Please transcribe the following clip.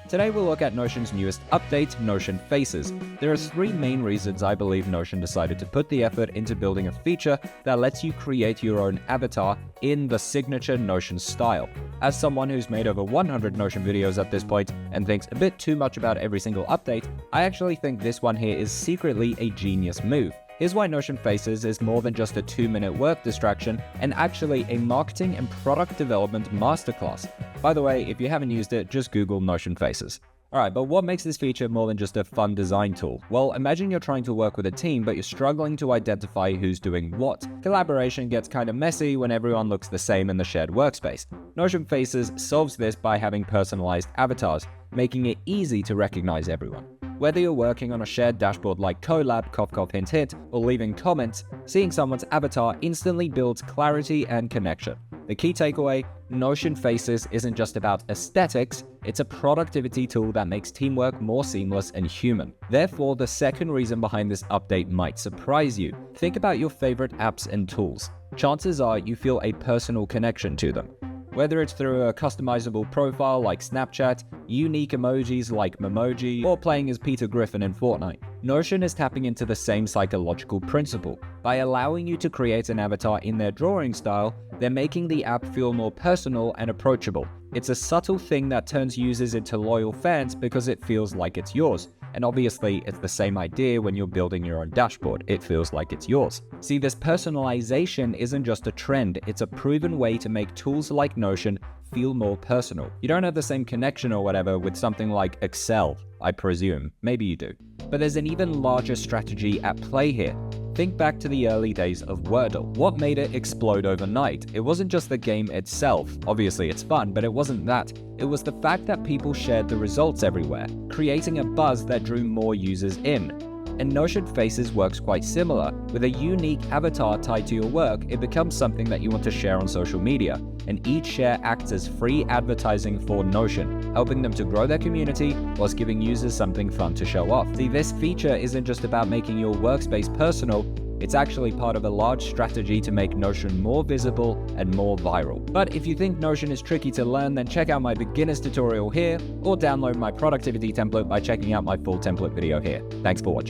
Today we'll look at Notion's newest update, Notion Faces. There are 3 main reasons I believe Notion decided to put the effort into building a feature that lets you create your own avatar in the signature Notion style. As someone who's made over 100 Notion videos at this point and thinks a bit too much about every single update, I actually think this one here is secretly a genius move. Here's why Notion Faces is more than just a 2-minute work distraction and actually a marketing and product development masterclass. By the way, if you haven't used it, just Google Notion Faces. Alright, but what makes this feature more than just a fun design tool? Well, imagine you're trying to work with a team, but you're struggling to identify who's doing what. Collaboration gets kind of messy when everyone looks the same in the shared workspace. Notion Faces solves this by having personalized avatars, making it easy to recognize everyone. Whether you're working on a shared dashboard like CoLab, cough cough hint hint, or leaving comments, seeing someone's avatar instantly builds clarity and connection. The key takeaway, Notion Faces isn't just about aesthetics, it's a productivity tool that makes teamwork more seamless and human. Therefore, the second reason behind this update might surprise you. Think about your favorite apps and tools. Chances are you feel a personal connection to them. Whether it's through a customizable profile like Snapchat, unique emojis like Memoji, or playing as Peter Griffin in Fortnite, Notion is tapping into the same psychological principle. By allowing you to create an avatar in their drawing style, they're making the app feel more personal and approachable. It's a subtle thing that turns users into loyal fans because it feels like it's yours. And obviously, it's the same idea when you're building your own dashboard. It feels like it's yours. See, this personalization isn't just a trend, it's a proven way to make tools like Notion feel more personal. You don't have the same connection or whatever with something like Excel, I presume. Maybe you do. But there's an even larger strategy at play here. Think back to the early days of Wordle. What made it explode overnight? It wasn't just the game itself. Obviously it's fun, but it wasn't that. It was the fact that people shared the results everywhere, creating a buzz that drew more users in. And Notion Faces works quite similar. With a unique avatar tied to your work, it becomes something that you want to share on social media. And each share acts as free advertising for Notion, helping them to grow their community whilst giving users something fun to show off. See, this feature isn't just about making your workspace personal, it's actually part of a large strategy to make Notion more visible and more viral. But if you think Notion is tricky to learn, then check out my beginner's tutorial here, or download my productivity template by checking out my full template video here. Thanks for watching.